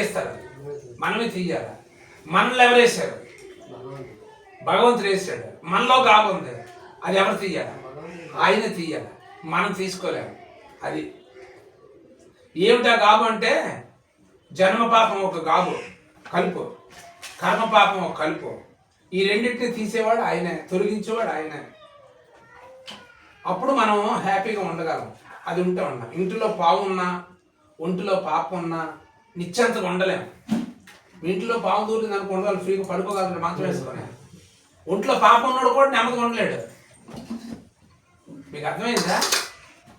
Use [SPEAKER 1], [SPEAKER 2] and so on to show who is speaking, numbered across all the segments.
[SPEAKER 1] వేస్తారు, మనమే తీయాలి. మనల్ని ఎవరు వేసారు? భగవంతుడు వేసాడు. మనలో గాబు ఉంది, అది ఎవరు తీయాలి? ఆయనే తీయాలి, మనం తీసుకోలేము. అది ఏమిటా గాబు అంటే, జన్మ పాపం ఒక గాబు కలుపు, కర్మ పాపం ఒక కలుపు. ఈ రెండింటిని తీసేవాడు ఆయనే, తొలగించేవాడు ఆయనే. అప్పుడు మనం హ్యాపీగా ఉండగలం. అది ఉంటే ఉన్నాం. ఇంటిలో పావు ఉన్నా, ఒంటిలో పాపం ఉన్నా నిశ్చంతగా ఉండలేము. ఇంట్లో పాము దూరింది అనుకో, ఉండగలరు, ఫ్రీగా పడుకోగలరు మంచం వేసుకొని. ఒంట్లో పాపం ఉన్నాడు కూడా నెమ్మదిగా ఉండలేడు. మీకు అర్థమైందా?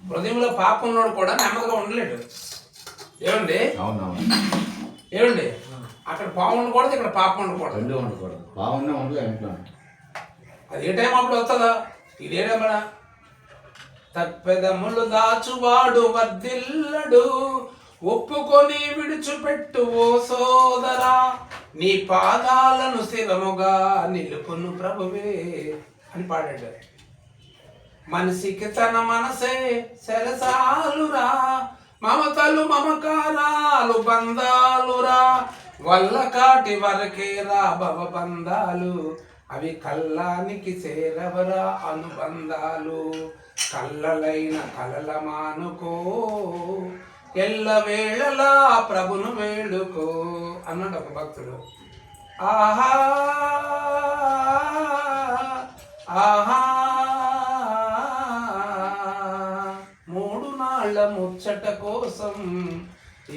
[SPEAKER 1] హృదయంలో పాపం ఉన్నాడు కూడా నెమ్మదిగా ఉండలేడు. ఏమండి? ఏమండి? అక్కడ పాము ఉండకూడదు, ఇక్కడ పాపం ఉండకూడదు. అది ఏ టైం అప్పుడు వస్తుందా? ఇదేమన్నా తప్పెదములు దాచువాడు వర్ధిల్లడు, ఒప్పుకొని విడిచిపెట్టు ఓ సోదరా, నీ పాదాలను స్థిరముగా నిలుపును ప్రభువే అని పాడాడు. మనిషికి తన మనసే సరసాలురా, మమతలు మమకారాలు బంధాలురా, వల్ల కాటి వరకేరా భవబంధాలు, అవి కల్లానికి చేరవరా అనుబంధాలు, కల్లలైన కలల మానుకో, ఎల్ల వేళలా ప్రభును వేడుకో అన్నాడు ఒక భక్తుడు. ఆహా ఆహా, 3 నాళ్ళ ముచ్చట కోసం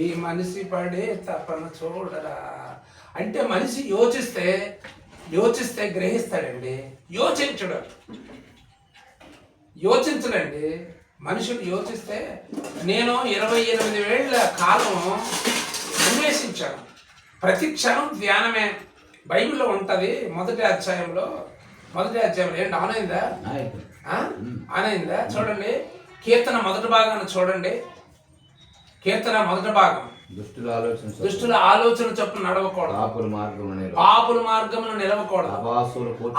[SPEAKER 1] ఈ మనిషి పడే తపన చూడరా. అంటే మనిషి యోచిస్తే గ్రహిస్తాడండి. యోచించడండి. మనుషులు యోచిస్తే, నేను 28 ఏళ్ల కాలం అన్వేషించాను. ప్రతి క్షణం ధ్యానమే. బైబిల్లో ఉంటుంది మొదటి అధ్యాయంలో ఏంటి ఆనైందా? చూడండి, కీర్తన మొదటి భాగాన్ని చూడండి. కీర్తన మొదటి భాగం, దుష్టుల ఆలోచన చొప్పున నడవకూడదు, పాపుల మార్గమును నిలవకూడదు,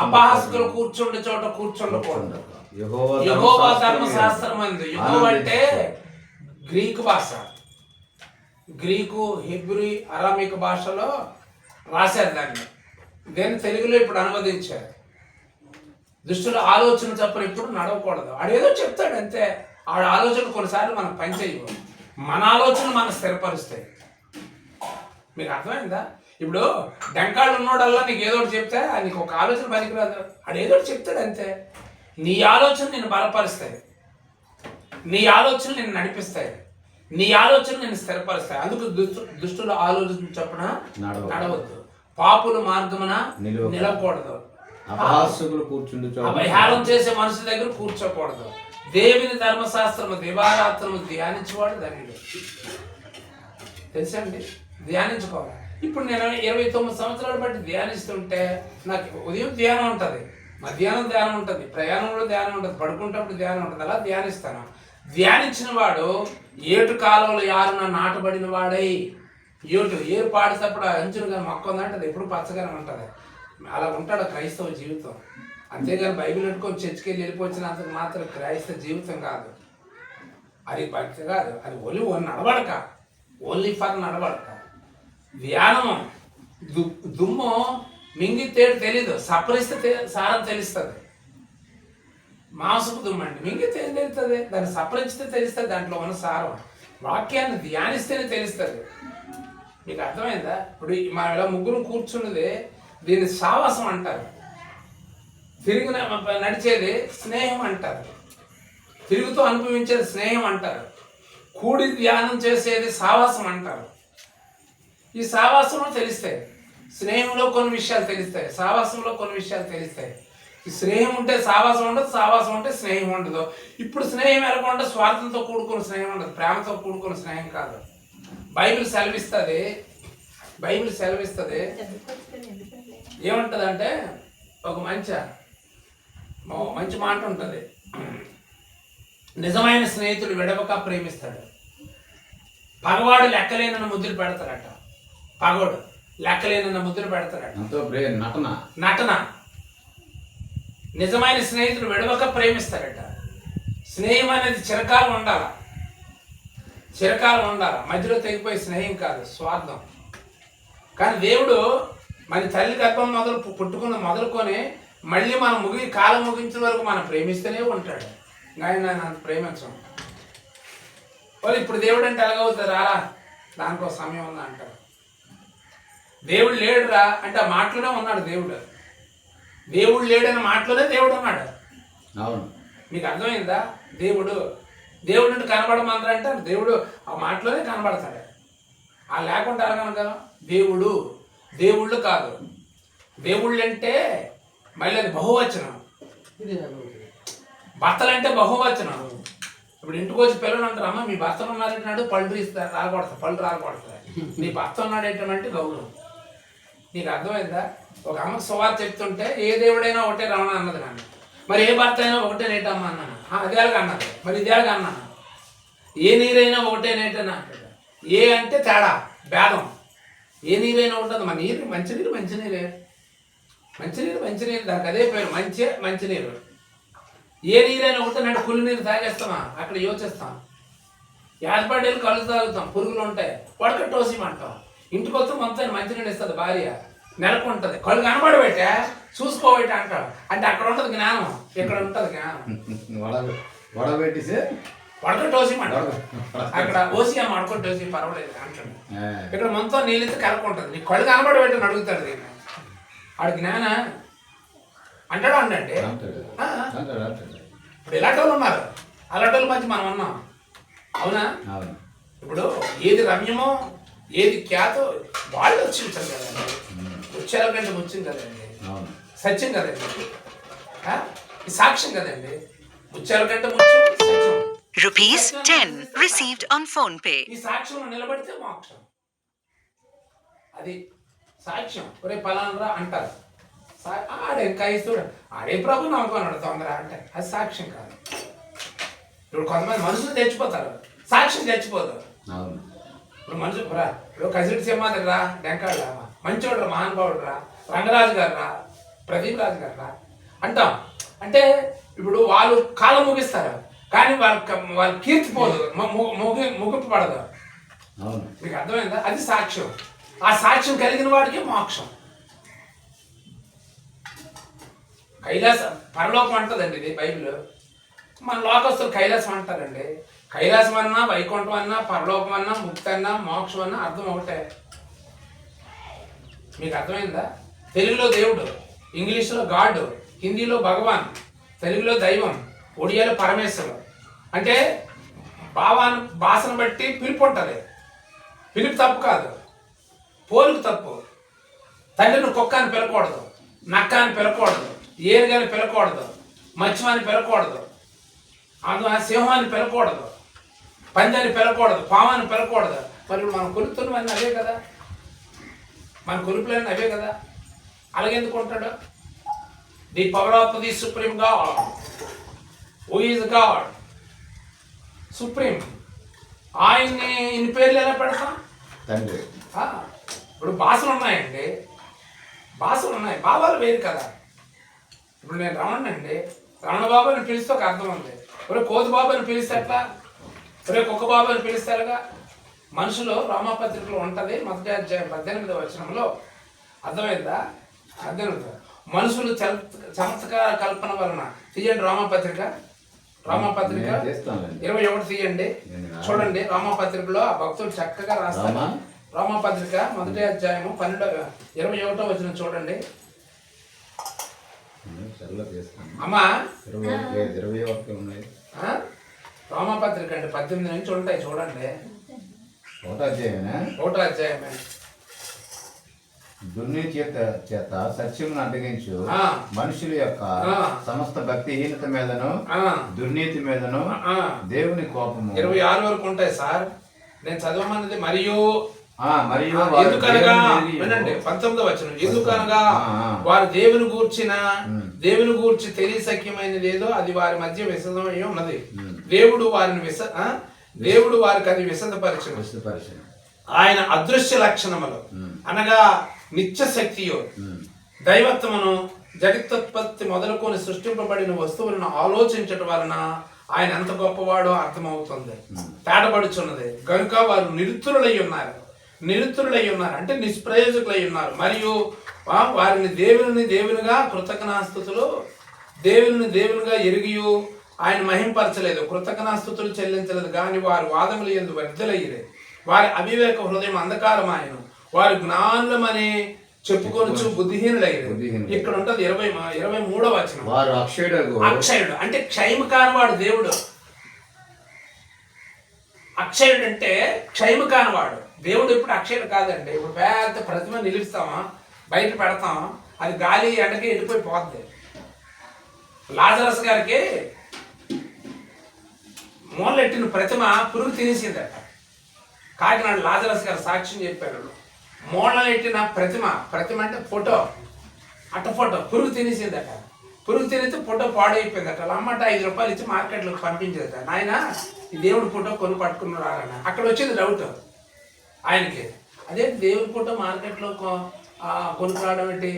[SPEAKER 1] అపహాసకులు కూర్చుండే చోట కూర్చుండకూడదు. యెహోవా ధర్మశాస్త్రం అందు, యెహోవా అంటే గ్రీకు భాష, గ్రీకు, హెబ్రీ, అరామిక్ భాషలో రాశారు దాన్ని. దీన్ని తెలుగులో ఇప్పుడు అనువదించారు. దుష్టుల ఆలోచన చొప్పున ఇప్పుడు నడవకూడదు. ఆడేదో చెప్తాడు అంతే. ఆడ ఆలోచన కొన్నిసార్లు మనకు పనిచేయవు, మన ఆలోచన మనం స్థిరపరుస్తాయి. మీకు అర్థమైందా? ఇప్పుడు డెంకాళ్ళు ఉన్నోడల్లా నీకు ఏదో ఒకటి చెప్తే నీకు ఒక ఆలోచన పనికిరాదు. ఆడేదో ఒకటి చెప్తాడు అంతే. నీ ఆలోచన నిన్ను బలపరుస్తాయి, నీ ఆలోచనలు నిన్ను నడిపిస్తాయి, నీ ఆలోచన నిన్ను స్థిరపరుస్తాయి. అందుకు దుష్టుల ఆలోచన చొప్పున నడవద్దు, పాపుల మార్గమున నిలవకూడదు, అపహారం చేసే మనుషుల దగ్గర కూర్చోకూడదు. దేవుని ధర్మశాస్త్రము దివారాత్రము ధ్యానించేవాడు ధన్యుడు. తెలుసండి? ధ్యానించుకోవాలి. ఇప్పుడు నేను 29 సంవత్సరాలు బట్టి ధ్యానిస్తుంటే నాకు ఉదయం ధ్యానం ఉంటుంది, మధ్యాహ్నం ధ్యానం ఉంటుంది, ప్రయాణంలో ధ్యానం ఉంటుంది, పడుకుంటప్పుడు ధ్యానం ఉంటుంది. అలా ధ్యానిస్తాను. ధ్యానించిన వాడు ఏటు కాలంలో యారున నాటబడిన వాడై, ఏరు పాడేటప్పుడు అంచులుగా మొక్క ఉందంటే ఎప్పుడు పచ్చగానే ఉంటుంది. అలా ఉంటాడు క్రైస్తవ జీవితం. అంతేగాని బైబిల్ పెట్టుకొని చర్చికెళ్ళి వెళ్ళిపోచ్చినందుకు మాత్రం క్రైస్తవ జీవితం కాదు. అది భక్తి కాదు, అది నడవడక, ఓన్లీ ఫర్ నడవడక. ధ్యానము దుమ్ము మింగితేడు తెలీదు, సపరిస్తే సారం తెలుస్తుంది. మాంసపు దుమ్ము అండి, మింగితే ఏం తెలుస్తుంది? దాన్ని సపరించితే తెలుస్తుంది దాంట్లో ఉన్న సారం. వాక్యాన్ని ధ్యానిస్తేనే తెలుస్తుంది. మీకు అర్థమైందా? ఇప్పుడు మనం ఇలా ముగ్గురు కూర్చున్నది, దీన్ని సావాసం అంటారు. తిరిగి నడిచేది స్నేహం అంటారు, తిరుగుతూ అనుభవించేది స్నేహం అంటారు, కూడి ధ్యానం చేసేది సావాసం అంటారు. ఈ సావాసంలో తెలుస్తాయి, స్నేహంలో కొన్ని విషయాలు తెలుస్తాయి, సావాసంలో కొన్ని విషయాలు తెలుస్తాయి. ఈ స్నేహం ఉంటే సావాసం ఉండదు, సావాసం ఉంటే స్నేహం ఉండదు. ఇప్పుడు స్నేహం ఎలాగొంటే స్వార్థంతో కూడుకున్న స్నేహం ఉండదు, ప్రేమతో కూడుకున్న స్నేహం కాదు. బైబిల్ సెలవిస్తుంది ఏమంటుందంటే, ఒక మంచి మాట ఉంటుంది, నిజమైన స్నేహితుడు విడవక ప్రేమిస్తాడు. పగవాడు లెక్కలేనన్న ముద్దులు పెడతాడట, పగవాడు లెక్కలేనన్న ముద్దులు పెడతాడట. నటన. నిజమైన స్నేహితుడు విడవక ప్రేమిస్తాడట. స్నేహం అనేది చిరకాలం ఉండాలి, మధ్యలో తెగిపోయే స్నేహం కాదు, స్వార్థం. కానీ దేవుడు మన తల్లి గర్భం మొదలుకొని మళ్ళీ మనం కాలం ముగించిన వరకు మనం ప్రేమిస్తూనే ఉంటాడు. ఆయన నన్ను ప్రేమించం వాళ్ళు ఇప్పుడు దేవుడు అంటే ఎలాగవుతుంది, రారా దానికో సమయం ఉందా అంటారు. దేవుడు లేడురా అంటే ఆ మాటలోనే ఉన్నాడు దేవుడు. దేవుడు లేడని మాటలోనే దేవుడు ఉన్నాడు.
[SPEAKER 2] అవును,
[SPEAKER 1] మీకు అర్థమైందా? దేవుడు అంటే కనబడమంటారంటే దేవుడు ఆ మాటలోనే కనబడతాడు. ఆ లేకుండా కనుక దేవుళ్ళు కాదు. దేవుళ్ళు అంటే మళ్ళీ అది బహువచనం. భర్తలంటే బహువచనం. ఇప్పుడు ఇంటికి వచ్చి పిల్లలు అంటారు, అమ్మ మీ భర్తలు ఉన్నారంటున్నాడు, పళ్ళు రాలకొడతారు. నీ భర్త ఉన్నాడు ఏంటంటే గౌరవం. నీకు అర్థమైందా? ఒక అమ్మకు సువార్త చెప్తుంటే ఏ దేవుడైనా ఒకటే రమణ అన్నది నన్ను. మరి ఏ భర్త అయినా ఒకటే నేటమ్మా అన్నాను. అదేలాగా అన్నది. మరి ఇదేలాగా అన్నాను. ఏ నీరైనా ఒకటే నేటనా అంటాడు. ఏ అంటే తేడా, భేదం. ఏ నీరైనా ఉంటుంది. మన నీరు మంచినీరు దానికి అదే పేరు, మంచినీరు. ఏ నీరైనా ఒకటే అంటే కుళ్ళు నీరు తాగేస్తామా, అక్కడ యోచిస్తాం. యాజపాడేలు కళ్ళు తాగుతాం, పురుగులు ఉంటాయి, వడకట్టోసిమంటాం. ఇంటికి వస్తే మొత్తం మంచినీళ్ళు ఇస్తుంది భార్య, నెలకు ఉంటుంది. కళ్ళు కనబడబెట్టే చూసుకోబెట్టి అంటాడు. అంటే అక్కడ ఉంటుంది జ్ఞానం, ఇక్కడ ఉంటుంది జ్ఞానం. వడకట్టోసిమంటాడు. అక్కడ ఓసియమ్మ వడకట్టోసి పర్వాలేదు అంటాడు. ఇక్కడ మొత్తం నీళ్ళైతే కలుపుకుంటుంది. నీ కళ్ళు కనబడబెట్టని అడుగుతాడు. దీన్ని ఆడు జ్ఞాన అంటాడు. అంటే ఇప్పుడు ఇలాంటి వాళ్ళు ఉన్నారు, అలాంటి వాళ్ళ మధ్య మనం ఉన్నాం. అవునా? ఇప్పుడు ఏది రమ్యమో ఏది ఖ్యాతో వాళ్ళు వచ్చింటారు కదండి. ముత్యాల కంటే ముత్యం కదండి, సత్యం కదండి, ఈ సాక్ష్యం కదండి. ముత్యాల కంటే ముత్యం సత్యం.
[SPEAKER 3] ₹10 received on PhonePe.
[SPEAKER 1] ఈ సాక్ష్యంలో నిలబడితే మోక్షం. అది సాక్ష్యం. ఒరే పలానరా అంటారు. ఆడే క్రైస్తవుడు, ఆడే ప్రభు నమ్మకం తొందర అంటే అది సాక్ష్యం కాదు. ఇప్పుడు కొంతమంది మనుషులు తెచ్చిపోతారు, సాక్ష్యం తెచ్చిపోతారు. ఇప్పుడు మనుషులు ఇప్పుడు కసిరెడ్డి సింహాద్రి రా, డెంకాడు రా, మంచోడు రా, మహానుభావుడు రా, రంగరాజు గారు రా, ప్రదీప్ రాజు గారు రా అంటాం. అంటే ఇప్పుడు వాళ్ళు కాలం ముగిస్తారు, కానీ వాళ్ళ కీర్తి పోదు, ముగింపు పడదు. మీకు అర్థమైందా? అది సాక్ష్యం. ఆ సాక్ష్యం కలిగిన వాడికి మోక్షం. కైలాసం పరలోకం అంటదండి ఇది బైబిల్. మన లోకస్తులు కైలాసం అంటారండి. కైలాసం అన్నా, వైకుంఠం అన్నా, పరలోకం అన్నా, ముక్తి అన్నా, మోక్షం అన్నా అర్థం ఒకటే. మీకు అర్థమైందా? తెలుగులో దేవుడు, ఇంగ్లీష్లో గాడ్, హిందీలో భగవాన్, తెలుగులో దైవం, ఒడియాలో పరమేశ్వరుడు. అంటే భాషను బట్టి పిలుపు ఉంటుంది. పిలుపు తప్పు కాదు, పోలుకు తప్పు. తండ్రిని కుక్క అని పిలకూడదు, నక్క అని పిలకూడదు, ఏనుగని పిలకూడదు, మత్స్యమాన్ని పిలకూడదు, సింహాన్ని పిలకూడదు, పందాన్ని పిలకూడదు, పావాన్ని పిలకూడదు. మరి ఇప్పుడు మనం కొలుపుతున్నవన్నీ అవే కదా, మన కొలుపులన్నీ అవే కదా. అలాగెందుకు ఉంటాడు? The power of the supreme God, who is God, supreme. ఆయన్ని ఇన్ని పేర్లు ఎలా పెడతాం? తండ్రి. ఇప్పుడు భాషలు ఉన్నాయండి, భాషలు ఉన్నాయి, భావాలు వేరు కదా. ఇప్పుడు నేను రమణ అండి, రమణ బాబు అని పిలిస్తే ఒక అర్థం ఉంది. ఒరే కోతి బాబు అని పిలిస్తే ఎట్లా? ఒరే కుక్క బాబు అని పిలుస్తారుగా. మనుషులు రామపత్రికలో ఉంటుంది, మొదటి అధ్యాయం 18వ వచనంలో. అర్థమైందా? 18. మనుషులు చమత్కార కల్పన వలన. తీయండి రామపత్రిక 21 తీయండి, చూడండి. రామపత్రికలో ఆ భక్తులు చక్కగా రాస్తారు. రామపత్రిక మొదటి అధ్యాయము 21వ వచనం చూడండి. అమ్మా రామపత్రిక అండి 18 నుంచి ఉంటాయి చూడండి. ఒకటో అధ్యాయమే.
[SPEAKER 2] దుర్నీతి చేత సత్యమును అడ్డగించు మనుషుల యొక్క సమస్త భక్తిహీనత మీదను దుర్నీతి మీదను దేవుని కోపము.
[SPEAKER 1] 26 వరకు ఉంటాయి సార్, నేను చదవమన్నది. మరియు ఎందుకనగా వినండి 19వ వచనం. ఎందుకనగా వారు దేవుని గూర్చి తెలియసఖ్యమైనది ఏదో అది వారి మధ్య విశదమై ఉన్నది. దేవుడు వారికి అది విశదపరచను. ఆయన అదృశ్య లక్షణములు అనగా నిత్య శక్తియో దైవత్వమును జగత్తుత్పత్తి మొదలుకొని సృష్టింపబడిన వస్తువులను ఆలోచించటం వలన ఆయన ఎంత గొప్పవాడో అర్థమవుతుంది, తేటపడుచున్నది. కనుక వారు నిరుత్తులై ఉన్నారు. నిరుతులై ఉన్నారు, అంటే నిష్ప్రయోజకులై ఉన్నారు. మరియు వారిని దేవునిగా కృతజ్ఞతాస్తుతులు దేవునిగా ఎరిగియు ఆయన మహింపరచలేదు, కృతజ్ఞతాస్తుతులు చెల్లించలేదు. కానీ వారి వాదములు యందు వ్యర్థులయ్యిరే. వారి అవివేక హృదయం అంధకారమాయను, వారి జ్ఞానులమని చెప్పుకొనొచ్చు బుద్ధిహీనులయ్యారు. ఇక్కడ ఉంటది 23వ వచనం.
[SPEAKER 2] వారు
[SPEAKER 1] అక్షయుడు అంటే క్షయము కానివాడు దేవుడు. అక్షయుడు అంటే క్షయము కానివాడు దేవుడు. ఇప్పుడు అక్షయుడు కాదండి. ఇప్పుడు పెద్ద ప్రతిమ నిలుస్తామా, బయట పెడతామా, అది గాలి ఎండకి ఎండిపోయి పోద్ది. లాజరస్ గారికి మూలెట్టిన ప్రతిమ పురుగు తినేసిందట. కాకినాడ లాజరస్ గారు సాక్ష్యం చెప్పారు. మూలనెట్టిన ప్రతిమ అంటే ఫోటో, ఫోటో పురుగు తినేసిందట. పురుగు తినేసి ఫోటో పాడైపోయిందట. వాళ్ళ అమ్మట 5 రూపాయలు ఇచ్చి మార్కెట్లోకి పంపించేదట. నాయన ఈ దేవుడి ఫోటో కొని పట్టుకున్నారన్న. అక్కడ వచ్చింది డౌట్ ఆయనకి. అదే దేవుడి ఫోటో మార్కెట్లో కొనుక్కురావడం ఏంటి?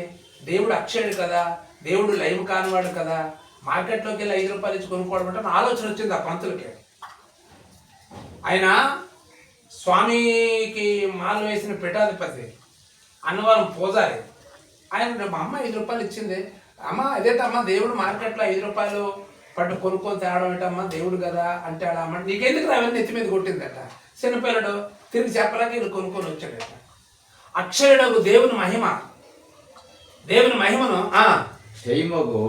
[SPEAKER 1] దేవుడు అక్షయుడు కదా, దేవుడు లైవ్ కానివాడు కదా, మార్కెట్లోకి వెళ్ళి 5 రూపాయలు ఇచ్చి కొనుక్కోవడం అంటే ఆలోచన వచ్చింది ఆ పంతులకి. ఆయన స్వామికి మాలు వేసిన పీఠాధిపతి, అన్నవరం పూజారి. ఆయన మా అమ్మ 5 రూపాయలు ఇచ్చింది. అమ్మ అదేటమ్మా దేవుడు మార్కెట్లో 5 రూపాయలు పట్టు కొనుక్కొని తేవడం ఏంటమ్మా, దేవుడు కదా అంటే అలా అమ్మ నీకెందుకు అవన్నీ ఎత్తి మీద కొట్టిందట. చిన్నపిల్లడు తిరిగి చెప్పలేక వీళ్ళు కొనుక్కొని వచ్చాడట. అక్షయుడు దేవుని మహిమను క్షయమగు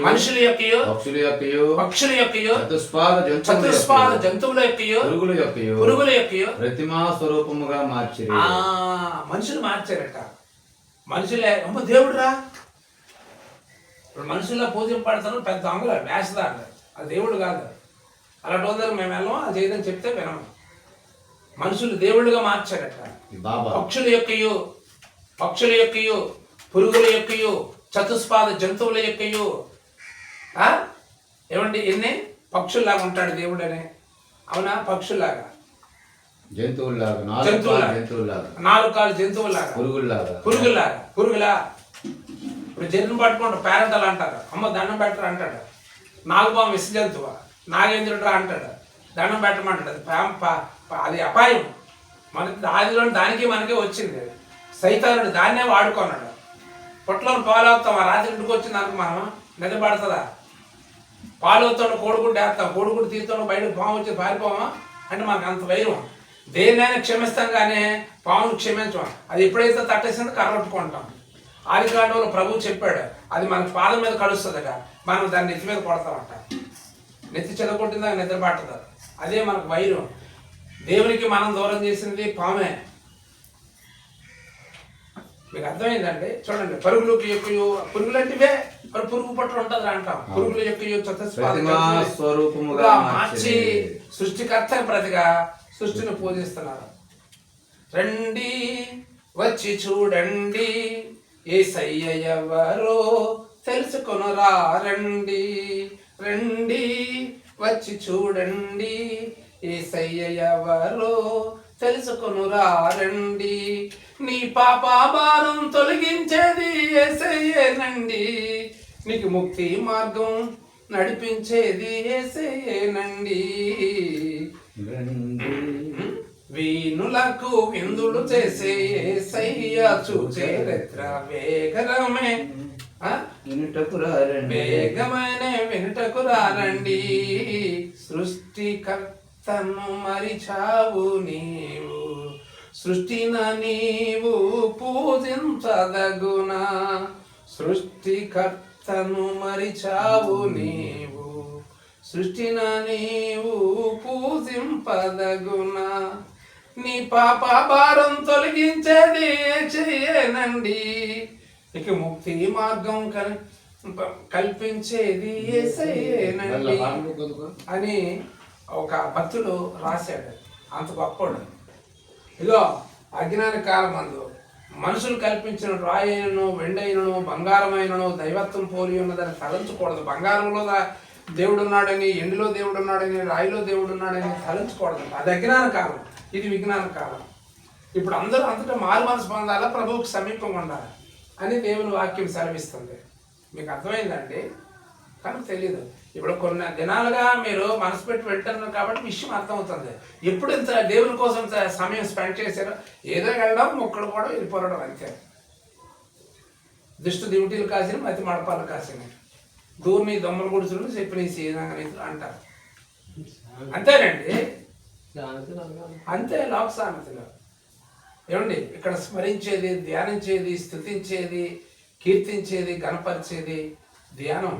[SPEAKER 1] మనుషుల యొక్కయు పక్షుల యొక్కయు చతుష్పాద జంతువుల యొక్కయు పురుగుల యొక్కయు
[SPEAKER 2] ప్రతిమా స్వరూపముగా మార్చిరి.
[SPEAKER 1] మనుషులు మార్చారట. మనుషులే అమ్మ దేవుడు రా. ఇప్పుడు మనుషుల్లో పూజింపడతాను పెద్ద దొంగలు, వేషధారులు. అది దేవుడు కాదు. అలాంటి రోజులకు మేము వెళ్ళాం, అది చేయదని చెప్తే వినము. మనుషులు దేవుడిగా మార్చారట. పక్షుల యొక్కయు పురుగుల యొక్కయు చతుష్పాద జంతువుల యొక్కయు. ఏమండి ఎన్ని పక్షుల్లాగా ఉంటాడు దేవుడు అని. అవునా? పక్షుల్లాగా,
[SPEAKER 2] జంతువుల్లాగా,
[SPEAKER 1] 4 కాళ్ళు జంతువుల్లాగా, పురుగులా. ఇప్పుడు జన్ను పట్టుకుంటూ పేరెంటలు అంటారు, అమ్మ దండం పెట్టరు అంటాడు. నాగుపాము విష జంతువు, నాగేంద్రుడు అంటాడు, దండం పెట్టమంటాడు. అది అపాయం. మనకి ఆదిలో దానికి మనకే వచ్చింది. సైతానుడు దాన్నే వాడుకున్నాడు. పొట్టలో పాలు అవుతాం, ఆ రాత్రి ఇంటికి వచ్చింది అనుకు మనం నిద్ర పడుతుందా? పాలు అవుతాడు, కోడిగుడ్డు వేస్తాం, కోడిగుడ్డు తీస్తాడు, బయటకు పాము వచ్చి పారిపోమా అంటే మనకు అంత వైరం. దేన్నైనా క్షమిస్తాం కానీ పామును క్షమించాం. అది ఎప్పుడైతే తట్టేసిందో కర్రట్టుకుంటాం. ఆదికాండంలో ప్రభువు చెప్పాడు, అది మనకు పాదం మీద కలుస్తుందట, మనం దాన్ని నెత్తి మీద కొడతామంట. నెత్తి చెదగొట్టిందా నిద్ర పట్టదు. అదే మనకు వైరం. దేవునికి మనం దూరం చేసింది పామే. మీకు అర్థమైందండి? చూడండి, పరుగులకి యొక్కయు, పురుగులు అంటే పురుగు పట్టు ఉంటుంది అంటాం. పురుగుల యొక్కయు స్వరూపముగా మార్చి సృష్టికర్త ప్రతిగా సృష్టిని పూజిస్తున్నారు. రండి వచ్చి చూడండి యేసయ్య ఎవరో తెలుసుకొనురా. రండి వచ్చి చూడండి యేసయ్య ఎవరో తెలుసుకొనురా. రండి నీ పాప భారం తొలగించేది యేసయ్యేనండి, నీకు ముక్తి మార్గం నడిపించేది యేసయ్యేనండి. వీణులకు విందులు చేసే యేసయ్య చూచే రెత్ర వేగరమే వినుటకు రారండి. సృష్టికర్తను మరిచావు నీవు, సృష్టిన నీవు పూజించదగునా. సృష్టికర్తను మరిచావు నీవు, సృష్టిన నీవు పూజింపదగునా. నీ పాప భారం తొలగించేది యేసయ్యేనండి, నీకు ముక్తి మార్గం కల్పించేది యేసయ్యేనండి అని ఒక భక్తుడు రాశాడు. అంత గొప్పడు. ఇదో అజ్ఞాన కాలమందు మనుషులు కల్పించిన రాయైనను వెండైనను బంగారమైనను దైవత్వం పోలి ఉన్నదని తలంచకూడదు. బంగారంలో దేవుడు ఉన్నాడని, ఎండులో దేవుడు ఉన్నాడని, రాయిలో దేవుడు ఉన్నాడని తలంచకూడదు. అది అజ్ఞాన కాలం, ఇది విజ్ఞాన కాలం. ఇప్పుడు అందరూ అంతటా మారు మనసు పొందాలా, ప్రభువుకు సమీపంగా ఉండాలి అని దేవుని వాక్యం సెలవిస్తుంది. మీకు అర్థమైందండి? కానీ తెలియదు. ఇప్పుడు కొన్ని దినాలుగా మీరు మనసు పెట్టి వెళ్తున్నారు కాబట్టి విషయం అర్థమవుతుంది. ఎప్పుడు ఇంత దేవుని కోసం సమయం స్పెండ్ చేశారో ఏదో వెళ్ళడం మొక్కలు కూడా వెళ్ళిపోవడం అంతే. దుష్టు దివిటీలు కాసిన మతి మడపాలు కాసిన దూరిని దొమ్మల గుడుచులు చెప్పిన సీజనీతులు అంటారు. అంతేనండి, అంతే లోక సామెతలు. ఏమండి, ఇక్కడ స్మరించేది, ధ్యానించేది, స్తుతించేది, కీర్తించేది, గణపరిచేది ధ్యానం,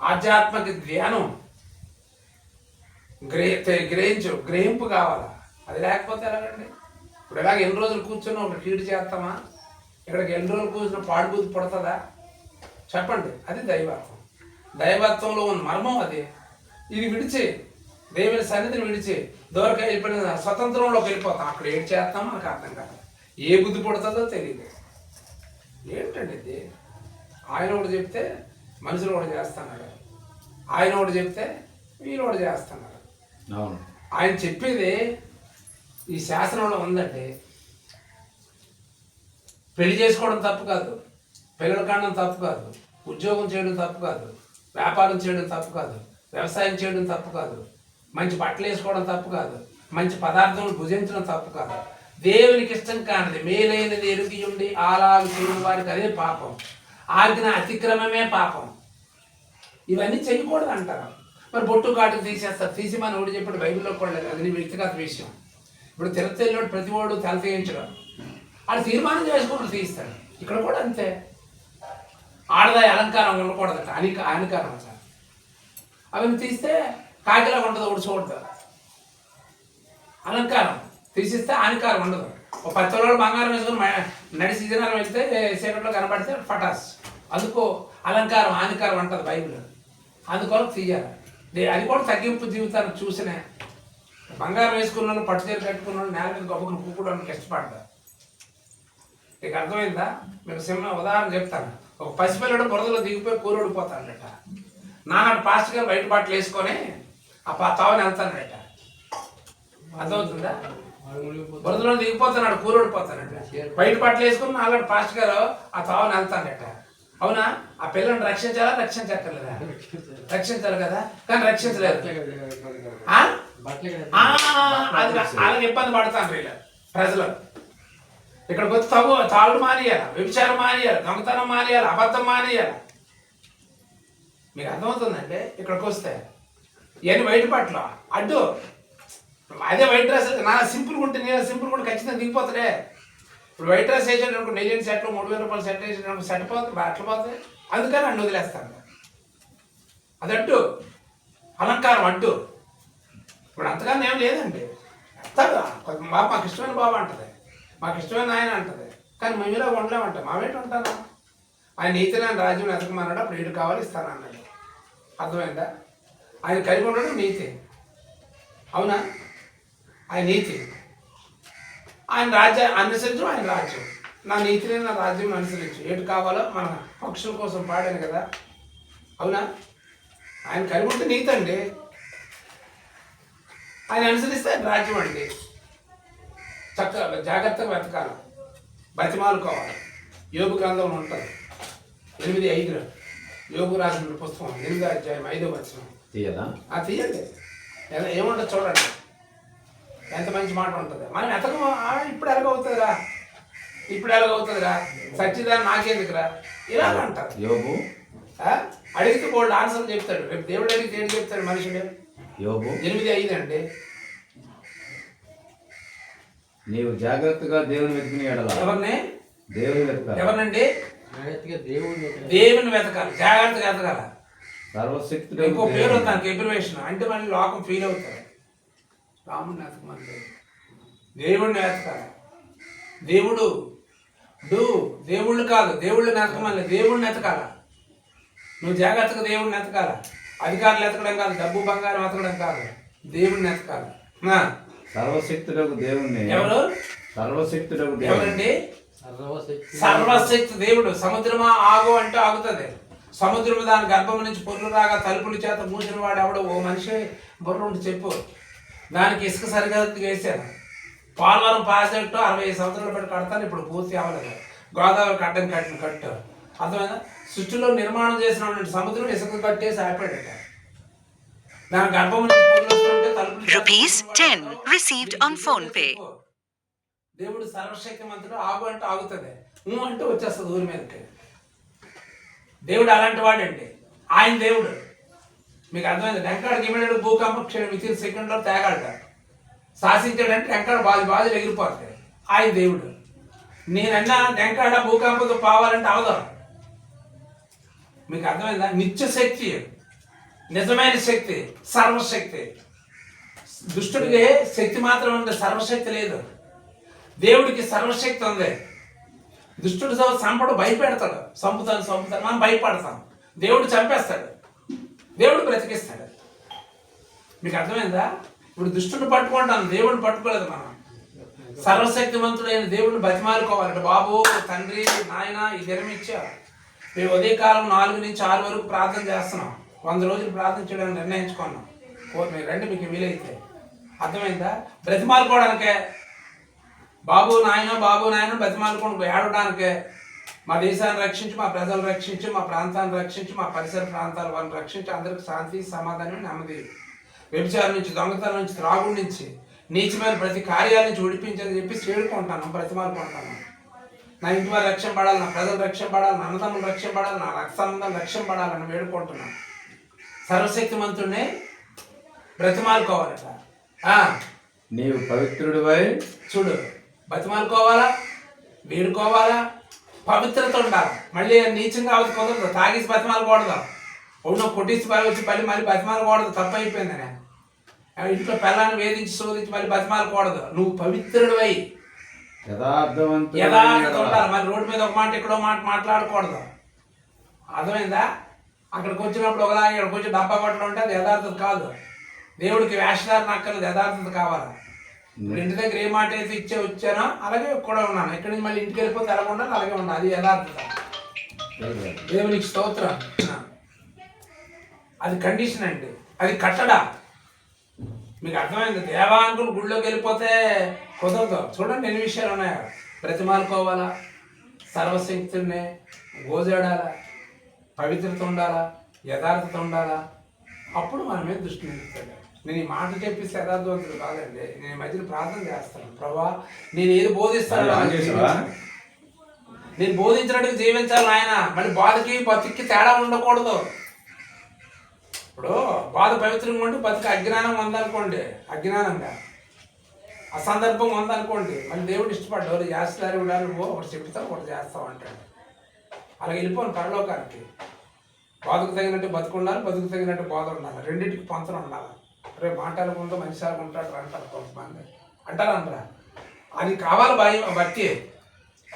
[SPEAKER 1] ఆధ్యాత్మిక ధ్యానం. గ్రహింపు కావాలా, అది లేకపోతే ఎలాగండి? ఇప్పుడు ఎలాగ ఎన్ని రోజులు కూర్చొని ఒక కీడు చేస్తామా? ఇక్కడికి ఎన్ని రోజులు కూర్చుని పాడుబూతి పడుతుందా? చెప్పండి. అది దైవత్వం. దైవత్వంలో ఉన్న మర్మం అది. ఇది విడిచి దేవుని సన్నిధిని విడిచి దూరగా వెళ్ళిపోయిన స్వతంత్రంలోకి వెళ్ళిపోతాం. అక్కడ ఏం చేస్తామో మనకు అర్థం కాదు. ఏ బుద్ధి పుడుతుందో తెలియదు. ఏంటండి ఇది? ఆయన ఒకటి చెప్తే మనుషులు ఒకటి చేస్తున్నాడు, ఆయన ఒకటి చెప్తే వీళ్ళు ఒకటి చేస్తున్నారు. ఆయన చెప్పేది ఈ శాసనంలో ఉందండి. పెళ్లి చేసుకోవడం తప్పు కాదు, పిల్లలు కావడం తప్పు కాదు, ఉద్యోగం చేయడం తప్పు కాదు, వ్యాపారం చేయడం తప్పు కాదు, వ్యవసాయం చేయడం తప్పు కాదు, మంచి బట్టలు వేసుకోవడం తప్పు కాదు, మంచి పదార్థం భుజించడం తప్పు కాదు. దేవునికి ఇష్టం కానిది మేలైనది ఎరుగి ఉండి ఆలాలు చేయని వారికి అదే పాపం. ఆజ్ఞ అతిక్రమమే పాపం. ఇవన్నీ చేయకూడదు అంటారు. మరి బొట్టు కాటుకు తీసేస్తారు. తీసి మన ఓడి చెప్పాడు బైబిల్లో కూడా లేదు. అది నీ వ్యక్తిగత విషయం. ఇప్పుడు తిరుపతిలో ప్రతి వాడు తల తీయించడం, ఆడు తీర్మానం చేసుకుంటూ తీస్తాడు. ఇక్కడ కూడా అంతే. ఆడదాయి అలంకారం ఉండకూడదట, హానికారం అంట. అవన్నీ తీస్తే కాకిలా ఉండదు, ఉడిచకూడదు. అలంకారం తీసిస్తే హానికారం ఉండదు. ఒక 10 తులాలు బంగారం వేసుకుని నడిచి జనాలు వెళ్తే చీకట్లో కనబడితే పటాస్. అందుకో అలంకారం హానికారం అంటది బైబిల్. అందుకోసం తీయాలి. అది కూడా తగ్గింపు జీవితాన్ని చూసినే. బంగారం వేసుకున్నాను, పట్టు చీర కట్టుకున్నాను, నేల మీద గొప్పకుని కూకోవడానికి ఇష్టపడతారు. నీకు అర్థమైందా? మీకు ఉదాహరణ చెప్తాను. ఒక పసిపిల్లడు బురదలో దిగిపోయి కూరడిపోతాడట. నానాడు పాస్టర్ గారు వైట్ బట్టలు వేసుకొని ఆ తావని వెళ్తానట. అర్థమవుతుందా? బురదలో దిగిపోతున్నాడు, కూరడిపోతానట. వైట్ బట్టలు వేసుకుని నాలుగు పాస్టర్ గారు ఆ తావని వెళ్తానట. అవునా? ఆ పిల్లని రక్షించాలా? రక్షించక్కర్లేదా? రక్షించాలి కదా, కానీ రక్షించలేదు. అది అలాగే ఇబ్బంది పడతాను వీళ్ళు ప్రజలు. ఇక్కడికి వచ్చి తాగుడు మానేయాలి, వ్యభిచారం మానేయాలి, దొంగతనం మానేయాలి, అబద్ధం మానేయాలి. మీకు అర్థమవుతుందంటే ఇక్కడికి వస్తే ఇవన్నీ వైట్ బట్టలు అడ్డు. అదే వైట్ డ్రెస్ నా సింపుల్గా ఉంటే నేను సింపుల్గా ఉంటే ఖచ్చితంగా దిగిపోతాడే. ఇప్పుడు వైట్ డ్రెస్ వేసాడు అనుకో, 1000 సెట్లు 3000 రూపాయలు సెట్ వేసాడు సెట్ పోతుంది, అట్లా పోతుంది. అందుకని అడ్డు వదిలేస్తాను. అది అడ్డు, అలంకారం అడ్డు. ఇప్పుడు అంతగానే ఏం లేదండి. వస్తాడు బాబు, మాకు ఇష్టమైన బాబు అంటది, మాకు ఇష్టమైన ఆయన అంటది. కానీ మేమిలా ఉండలేమంటాం. మావేంటి ఉంటాను? ఆయన నీతి నేను రాజ్యం ఎతకమన్నాడు, అప్పుడు ఏడు కావాలి ఇస్తాను అన్నాడు. అర్థమైందా? ఆయన కలిగి ఉండడం నీతి. అవునా? ఆయన నీతి, ఆయన రాజ్యం అనుసరించడం, ఆయన రాజ్యం. నా నీతిని నా రాజ్యం అనుసరించు. ఏటు కావాలో మన పక్షుల కోసం పాడాను కదా. అవునా? ఆయన కలిగి ఉంటే నీతి అండి. ఆయన అనుసరిస్తే ఆయన రాజ్యం అండి. చక్కగా జాగ్రత్తగా వెతకాలి, బతిమాలుకోవాలి. యోబు గ్రంథంలో ఉంటుంది 8:5 యోబు రాసిన పుస్తకం 8వ అధ్యాయం 5వ వచనం. తీయండి, ఏముంటుంది చూడండి. ఎంత మంచి మాట ఉంటుంది. మనం ఎతకమో ఇప్పుడు ఎలాగవుతుందిరా, ఇప్పుడు ఎలాగవుతుందిరా, సచ్చిదాన్ని నాకెందుకురా ఇలా అంటారు.
[SPEAKER 2] యోబు
[SPEAKER 1] అడిగితే బోల్డ్ ఆన్సర్ చెప్తాడు. రేపు దేవుడు అడిగితే ఏంటి చెప్తాడు మనుషుడు?
[SPEAKER 2] యోబు
[SPEAKER 1] 8:5 అండి.
[SPEAKER 2] నీవు జాగ్రత్తగా దేవుని వెతికిన ఎడల.
[SPEAKER 1] ఎవరిని?
[SPEAKER 2] దేవుని వెతకాలి.
[SPEAKER 1] ఎవరినండి? దేవుని వెతకాలి, జాగ్రత్తగా వెతకాలి.
[SPEAKER 2] సర్వశక్తుడు.
[SPEAKER 1] ఇంకో పేరు ఉంది దానికి, ఎబ్రివేషన్. అంటే మళ్ళీ లోకం ఫీల్ అవుతారు. రాముడిని వెతకమని, దేవుడిని వెతకాలి. దేవుళ్ళు కాదు, దేవుళ్ళని వెతకమని, దేవుడిని వెతకాల. నువ్వు జాగ్రత్తగా దేవుడిని వెతకాల. అధికారులు ఎతకడం కాదు, డబ్బు బంగారం వెతకడం కాదు, దేవుడిని వెతకాలి.
[SPEAKER 2] సర్వశక్తుడకు దేవుణ్ణి.
[SPEAKER 1] ఎవరు?
[SPEAKER 2] సర్వశక్తుడకు
[SPEAKER 1] దేవుడండి. సర్వశక్తి దేవుడు. సముద్రమా ఆగు అంటే ఆగుతుంది. సముద్రము దాని గర్భం నుంచి పొర్లు రాగా తలుపుల చేత మూసిన వాడు ఎవడో ఓ మనిషి బుర్ర ఉండి చెప్పు. దానికి ఇసుక సరిహద్దుగా వేసాను. పోలవరం ప్రాజెక్టు 60 సంవత్సరాలు పెట్టి కడతాను, ఇప్పుడు పూర్తి అవ్వలేదు. గోదావరి కట్టని కట్టు. అర్థమైనా? సృష్టిలో నిర్మాణం చేసిన సముద్రం ఇసుక కట్టేసి ఆపాడట. దాని గర్భం నుంచి పొర్లు వస్తుంటే తలుపులు
[SPEAKER 3] Rupees
[SPEAKER 1] తెరుచుకుని
[SPEAKER 3] 10
[SPEAKER 1] వాడు
[SPEAKER 3] received on
[SPEAKER 1] వీడికి
[SPEAKER 3] phone pay.
[SPEAKER 1] చెప్పు. దేవుడు సర్వశక్తిమంతుడు, ఆగు అంటే ఆగుతుంది, అంటే వచ్చేస్తుంది ఊరి మీదకి. దేవుడు అలాంటి వాడండి, ఆయన దేవుడు. మీకు అర్థమైంది? వెంకటకి ఇమీడియట్ భూకంపం వితిన్ సెకండ్లో తేగలట. శాసించాడంటే వెంకట బాధలు ఎగిరిపోతాయి. ఆయన దేవుడు. నేనన్నా వెంకట భూకంపంతో పోవాలంటే అవదాం. మీకు అర్థమైందా? నిత్య శక్తి, నిజమైన శక్తి, సర్వశక్తి. దుష్టుడికి శక్తి మాత్రం ఉంది, సర్వశక్తి లేదు. దేవుడికి సర్వశక్తి ఉంది. దుష్టుడు చంపడు, భయపెడతాడు, చంపుతాను మనం భయపడతాం. దేవుడు చంపేస్తాడు, దేవుడు బ్రతికిస్తాడు. మీకు అర్థమైందా? ఇప్పుడు దుష్టుడు పట్టుకుంటాను, దేవుడిని పట్టుకోలేదు మనం. సర్వశక్తిమంతుడైన దేవుడిని బతిమాలుకోవాలంటే, బాబు తండ్రి నాయన ఈ దినం ఇచ్చా. మేము ఉదయకాలం 4 నుంచి 6 వరకు ప్రార్థన చేస్తున్నాం. 100 రోజులు ప్రార్థన చేయడానికి నిర్ణయించుకున్నాం. మీరు రండి, మీకు వీలైతే. అర్థమైందా? బ్రతిమాలుకోవడానికే, బాబు నాయన బ్రతిమాలుకోవడం, ఏడవడానికే. మా దేశాన్ని రక్షించి, మా ప్రజలు రక్షించి, మా ప్రాంతాన్ని రక్షించి, మా పరిసర ప్రాంతాల వాళ్ళని రక్షించి, అందరికి శాంతి సమాధానం నెమ్మది, వ్యభిచారం నుంచి, దొంగతనం నుంచి, త్రాగుడి నుంచి, నీచమైన ప్రతి కార్యాల నుంచి విడిపించని చెప్పి చేడుకుంటాను, బ్రతిమాలుకుంటాను. నా ఇంటి వారు రక్షణ పడాలి, నా ప్రజలు రక్షణ పడాలి, నా అన్నదమ్ములు రక్షణ పడాలి, నా రక్త సంబంధాలు రక్షణ పడాలని వేడుకుంటున్నాను. సర్వశక్తిమంతుడిని బ్రతిమాలుకోవాలట.
[SPEAKER 2] నీవు పవిత్రుడివై,
[SPEAKER 1] చూడు, బతిమాలుకోవాలా, వేడుకోవాలా, పవిత్రత ఉండాలి. మళ్ళీ నీచంగా అవది కుదరదు. తాగేసి బతిమాలకూడదు, అవును కొట్టేసి వచ్చి మళ్ళీ బతిమాలకూడదు, తప్పు అయిపోయిందని. ఇంట్లో పిల్లాన్ని వేధించి శోధించి మళ్ళీ బతిమాలకూడదు. నువ్వు పవిత్రుడివై యథార్థత ఉండాలి. మరి రోడ్డు మీద ఒక మాట ఎక్కడో మాట మాట్లాడకూడదు. అర్థమైందా? అక్కడికి వచ్చినప్పుడు ఒకలాగా, ఇక్కడికి వచ్చి డబ్బా కొట్టడం ఉంటే అది యథార్థత కాదు. దేవుడికి వేషధారణ అక్కర్లేదు, యథార్థత కావాలి. ఇప్పుడు ఇంటి దగ్గర ఏ మాట అయితే వచ్చానో అలాగే కూడా ఉన్నాను. ఇక్కడి నుంచి మళ్ళీ ఇంటికి వెళ్ళిపోతే ఎలా ఉండాలి అలాగే ఉండాలి. అది యథార్థత. దేవునికి స్తోత్రం. అది కండిషన్ అండి, అది కట్టడా. మీకు అర్థమైంది? దేవాంగులు గుళ్ళోకి వెళ్ళిపోతే కుదరదు. చూడండి ఎన్ని విషయాలు ఉన్నాయో. బ్రతిమాలుకోవాలా, సర్వశక్తుడిని గోజాడాలా, పవిత్రత ఉండాలా, యథార్థత ఉండాలా. అప్పుడు మన మీద దృష్టి నిలుస్తాడు. నేను ఈ మాట చెప్పిస్తే యథార్థవంతుడు కాదండి. నేను ఈ మధ్యన ప్రార్థన చేస్తాను, ప్రభా నేను ఏది బోధిస్తాను, నేను బోధించినట్టుగా జీవించాలి ఆయన. మళ్ళీ బాధకి బతికి తేడా ఉండకూడదు. ఇప్పుడు బాధ పవిత్రంగా ఉండి బతికి అజ్ఞానం ఉందనుకోండి, అజ్ఞానంగా అసందర్భం ఉందనుకోండి, మళ్ళీ దేవుడు ఇష్టపడ్డాడు. ఎవరు చేస్తారు ఉండాలి, ఒకటి చెప్తావు ఒకటి చేస్తావు అంటాడు. అలా వెళ్ళిపోను పరలోకానికి. బాధకు తగినట్టు బతుకు ఉండాలి, బతుకు తగినట్టు బాధ ఉండాలి. రెండింటికి పొంతన ఉండాలి. రేపు మాట్లాడుకుంటూ మనిషిగా ఉంటాడు అంటారు కొంతమంది, అంటారా? అది కావాలి బట్టి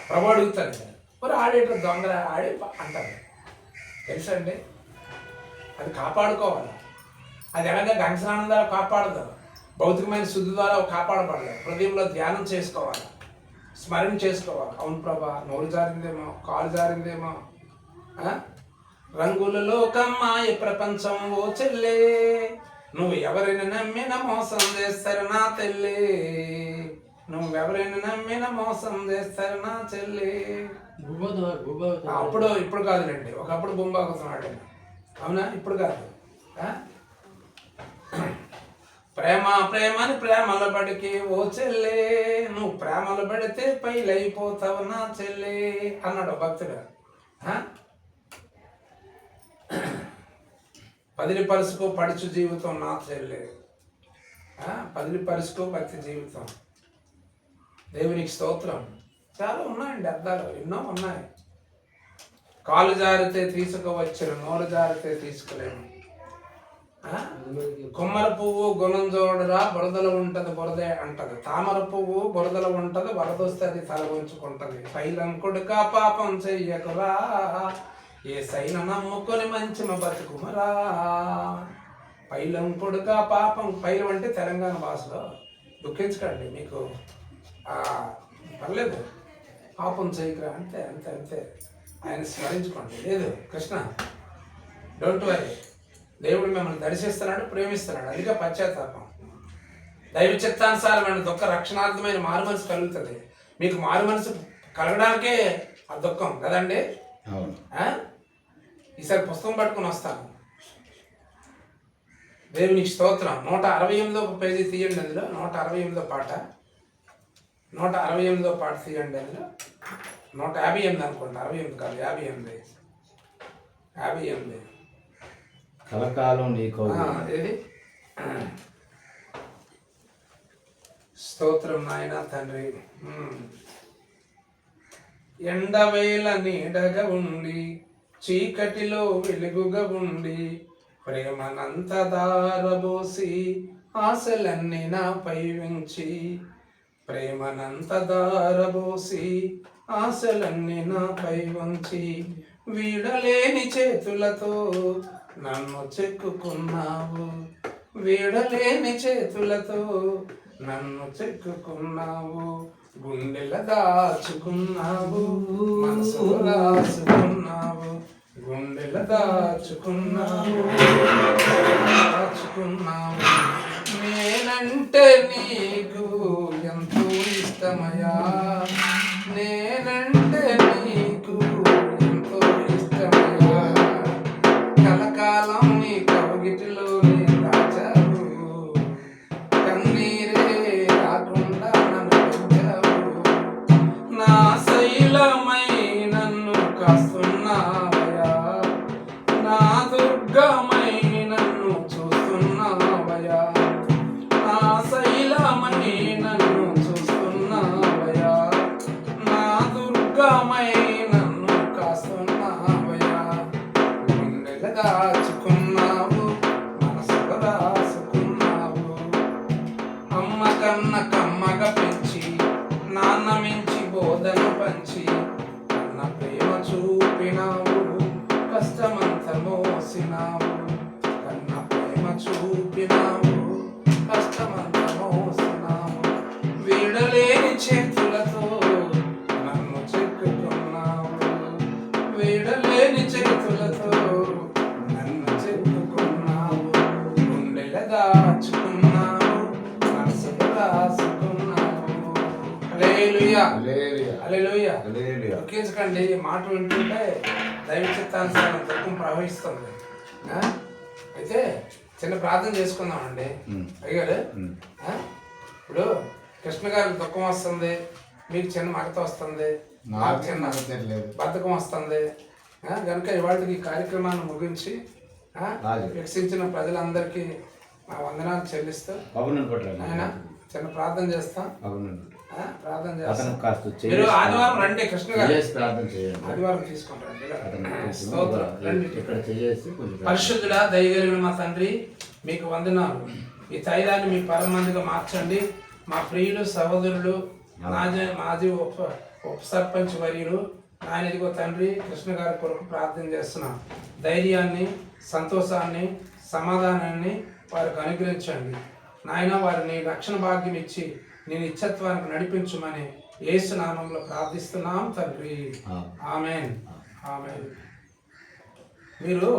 [SPEAKER 1] ప్రభు అడుగుతాడు. మరి ఆడేట దొంగ ఆడే అంటారు, తెలుసా అండి? అది కాపాడుకోవాలి. అది ఎలాగ గంగస్నానం ద్వారా కాపాడదు, భౌతికమైన శుద్ధి ద్వారా కాపాడబడదు. హృదయంలో ధ్యానం చేసుకోవాలి, స్మరణ చేసుకోవాలి. అవును ప్రభా, నోరు జారిందేమో, కాలు జారిందేమో, రంగులలో కమ్మాయ ప్రపంచం ఓ చెల్లే, నువ్వు ఎవరైనా నమ్మిన మోసం చేస్తారు నా తెల్లే, నువ్వు ఎవరైనా నమ్మిన మోసం చేస్తారు నా చెల్లే. అప్పుడు ఇప్పుడు కాదులేండి, ఒకప్పుడు బొంబాకుతున్నాడు. అవునా? ఇప్పుడు కాదు. ప్రేమ ప్రేమని ప్రేమలో పడికి ఓ చెల్లే, నువ్వు ప్రేమలో పడితే పైలైపోతావు నా చెల్లే అన్నాడు భక్తుడు. పదిలి పరుసుకో పడుచు జీవితం నా చెల్లే, పదిలి పరుసుకో భక్తి జీవితం. దేవునికి స్తోత్రం. చాలా ఉన్నాయండి అర్థాలు, ఎన్నో ఉన్నాయి. కాలు జారితే తీసుకువచ్చిన, నోరు జారితే తీసుకులేము. కొమ్మర పువ్వు గుణం జోడురా, బురదలో ఉంటది బురదే అంటది. తామర పువ్వు బురదలో ఉంటది, వరదొస్తే అది తల ఉంచుకుంటది. పైలంకుడుగా పాపం చెయ్యకురా, ఏ సైన నమ్ముకొని మంచి మా బతుకుమరా. పైలంకుడుగా పాపం, పైలం అంటే తెలంగాణ భాషలో. దుఃఖించకండి, మీకు పర్లేదు. పాపం చేయకురా, అంతే అంతే అంతే. ఆయన స్మరించుకోండి. లేదు కృష్ణ, డోంట్ వరీ. దేవుడు మిమ్మల్ని దర్శిస్తున్నాడు, ప్రేమిస్తున్నాడు. అందుకే పశ్చాత్తాపం. దైవ చిత్తానుసారమైన దుఃఖ రక్షణార్థమైన మారు మనసు కలుగుతుంది. మీకు మారు మనసు కలగడానికే ఆ దుఃఖం కదండి. ఈసారి పుస్తకం పట్టుకుని వస్తాను. దేవునికి స్తోత్రం. 168వ పేజీ తీయండి, అందులో 168వ పాట, 168వ పాట తీయండి. అందులో 158 అనుకోండి, 68 కాదు, 58.
[SPEAKER 2] కలకాలం నీకు
[SPEAKER 1] ఏది? స్తోత్రం నాయన తండ్రి. ఎండవేళ నీడగా ఉండి, చీకటిలో వెలుగుగా ఉండి, ప్రేమనంత దారబోసి ఆశలన్నీ నాపై ఉంచి, ప్రేమనంత దారబోసి ఆశలన్నీ నాపై ఉంచి, వీడలేని చేతులతో నన్ను చెక్కుకున్నావు, వీడలేని చేతులతో నన్ను చెక్కుకున్నావు, గుండెల దాచుకున్నావు, మనసు రాసుకున్నావు, గుండెల దాచుకున్నావు, నేనంటే నీకు ఎంతో ఇష్టమయ్యా, నేనంటే నీకు ఎంతో ఇష్టమయ్యా, కలకాలం నీ కవగిటిలోనే దాచావు, కన్నీరే రాకుండా నన్ను పెంచావు, నా శైలమై నన్ను కాస్తున్నావయ్యా, నా దుర్గమై నన్ను చూస్తున్నావయ్యా, నా శైలమై నన్ను చూస్తున్నావయ్యా, నా దుర్గమై నన్ను కాస్తున్నావయ్యా, గుండెల దాచుకున్నావు, మనసులో రాసుకున్నావు, అమ్మ కన్న కమ్మగా పెంచి, నాన్న మించి బోధన పంచి, అన్న ప్రేమ చూపినావు, కష్టమంత మోసినావు, కన్న ప్రేమ చూపినావు, కష్టమంత మోసినావు, వీడలేని చేతులతో నన్ను చెక్కుకున్నావు, వీడలేని చేతులతో నన్ను చెక్కుకున్నావు, గుండెల దాచుకున్నావు, మనసులో రాసుకున్నావు. హల్లెలూయా, హల్లెలూయా. దుఃఖించకండి, మాట వింటుంటే దైవ చిత్తానుసారం దుఃఖం ప్రవహిస్తుంది. అయితే చిన్న ప్రార్థన చేసుకుందామండి అయ్యారు. ఇప్పుడు కృష్ణ గారికి దుఃఖం వస్తుంది, మీకు చిన్న మగత వస్తుంది, నాకు చిన్న బద్ధకం వస్తుంది కనుక ఇవాళకి ఈ కార్యక్రమాన్ని ముగించి వీక్షించిన ప్రజలందరికీ మా వందనాలు చెల్లిస్తూ ఆయన చిన్న ప్రార్థన చేస్తాం. ప్రార్థన చేస్తాం. మీరు ఆదివారం రండి, కృష్ణ గారు ఆదివారం తీసుకుంటారండి. పరిశుద్ధుడా దయగలిగిన మా తండ్రి, మీకు వందనాలు. ఈ తైలాన్ని మీ పరమందిగా మార్చండి. మా ప్రియులు సహోదరులు, మాజీ ఉప సర్పంచ్ వర్యులు ఆయన ఇదిగో తండ్రి కృష్ణ గారి కొరకు ప్రార్థన చేస్తున్నాం. ధైర్యాన్ని, సంతోషాన్ని, సమాధానాన్ని వారికి అనుగ్రహించండి నాయన. వారిని రక్షణ భాగ్యం ఇచ్చి నేను ఇచ్చత్వానికి నడిపించమని యేసు నామంలో ప్రార్థిస్తున్నాం తండ్రి. ఆమేన్, ఆమేన్. మీరు